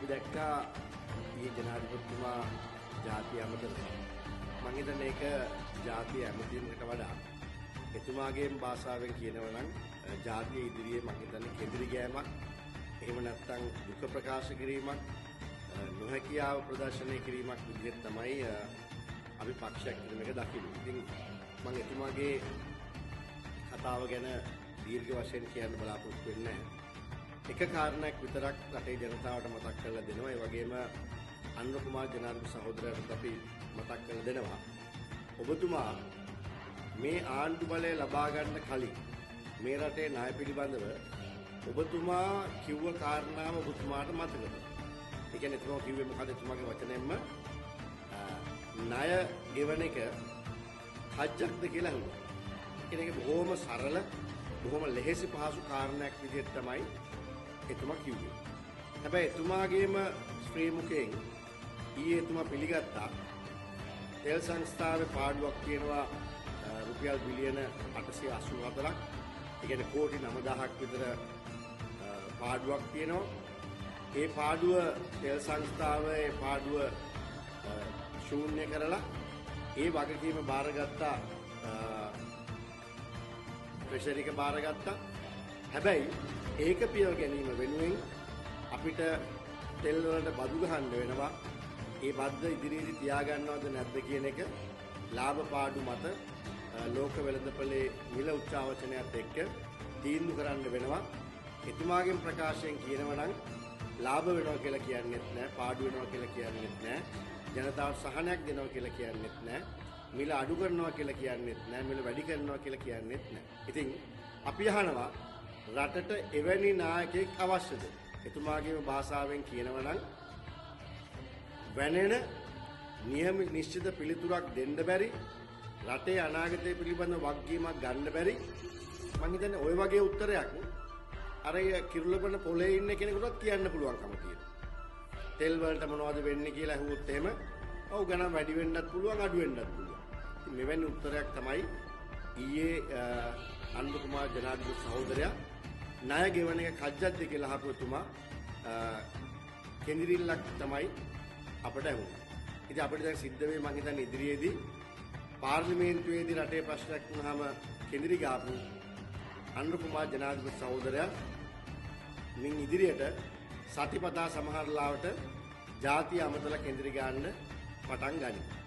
අපි දැක්කා මේ ජනාධිපතිතුමා ජාතිය අමතරනවා. මම හිතන්නේ ඒක ජාතිය ඇමතීමකට වඩා එතුමාගේ භාෂාවෙන් කියනවා නම් ජාතිය ඉදිරියේ මම හිතන්නේ කෙඳිරි ගෑමක් එහෙම නැත්නම් දුක ප්‍රකාශ කිරීමක් නොහැකියාව ප්‍රදර්ශනය කිරීමක් විදිහට තමයි අපි පක්ෂයක් කියන එක දකින්නේ. ඉතින් මම එතුමාගේ කතාව ගැන දීර්ඝ වශයෙන් කියන්න බලාපොරොත්තු වෙන්නේ නැහැ. එක කාරණයක් විතරක් රටේ ජනතාවට මතක් කරලා දෙනවා. ඒ වගේම අනුර කුමාර ජනාධිපති සහෝදරයාට අපි මතක් කරලා දෙනවා. ඔබතුමා මේ ආණ්ඩු බලය ලබා ගන්න කලින් මේ රටේ ණය පිළිබඳව ඔබතුමා කිව්ව කාරණාව ඔබතුමාට මතකද? ඒ කියන්නේ එතුමා කිව්වේ මොකද? එතුමාගේ වචනයෙන්ම ණය ගෙවන එක හජ්ජක්ද කියලා අහුවා. ඒක බොහොම සරල බොහොම ලෙහෙසි පහසු කාරණයක් විදිහට තමයි එතුමා කිව්වේ. හැබැයි එතුමාගේම ශ්‍රී මුඛයෙන් ඊයේ එතුමා පිළිගත්තා තෙල් සංස්ථාවේ පාඩුවක් තියෙනවා රුපියල් බිලියන 884ක්. ඒ කියන්නේ කෝටි 9000ක් විතර පාඩුවක් තියෙනවා. ඒ පාඩුව තෙල් සංස්ථාවේ පාඩුව ශූන්‍ය කරලා ඒ වගකීම බාරගත්තා ප්‍රෙෂර් එක බාරගත්තා. හැබැයි ඒක පියව ගැනීම වෙනුවෙන් අපිට තෙල් වලට බදු ගහන්න වෙනවා. ඒ බද්ද ඉදිරියේදී තියාගන්නවද නැද්ද කියන එක ලාභ පාඩු මත ලෝක වෙළඳපොලේ මිල උච්චාවචනයත් එක්ක තීන්දුව කරන්න වෙනවා. එතුමාගේ ප්‍රකාශයෙන් කියනවා නම් ලාභ වෙනවා කියලා කියන්නේත් නැහැ, පාඩු වෙනවා කියලා කියන්නේත් නැහැ, ජනතාවට සහනයක් දෙනවා කියලා කියන්නේත් නැහැ, මිල අඩු කරනවා කියලා කියන්නේත් නැහැ, මිල වැඩි කරනවා කියලා කියන්නේත් නැහැ. ඉතින් අපි අහනවා රටට එවැනි නායකයෙක් අවශ්‍යද? එතුමාගේම භාෂාවෙන් කියනවා නම් වැනෙන නියම නිශ්චිත පිළිතුරක් දෙන්න බැරි, රටේ අනාගතය පිළිබඳ වගකීමක් ගන්න බැරි, මම හිතන්නේ ওই වගේ උත්තරයක් අර කිරුළපන පොලේ ඉන්න කෙනෙකුටත් කියන්න පුළුවන්කම තියෙනවා. තෙල් වලට මොනවද වෙන්නේ කියලා අහුවොත් එහෙම ඔව් ගණන් වැඩි වෙන්නත් පුළුවන් අඩු වෙන්නත් පුළුවන්. ඉතින් මෙවැනි උත්තරයක් තමයි ඊයේ අනුර කුමාර ජනාධිපති සහෝදරයා ණය ගෙවන එක කජ්ජක්ද කියලා අහපු තුමා කෙඳිරිල්ලක් තමයි අපට ඇහුනේ. ඉතින් අපිට දැන් සිද්ධ වෙයි මම හිතන්නේ ඉදිරියේදී පාර්ලිමේන්තුවේදී රටේ ප්‍රශ්නයක් වුණාම කෙඳිරි ගාපු අනුර කුමාර ජනාධිපති සහෝදරයා මින් ඉදිරියට සතිපතා සමහර ලාවට ජාතිය අමතලා කෙඳිරි ගන්න පටන් ගනී.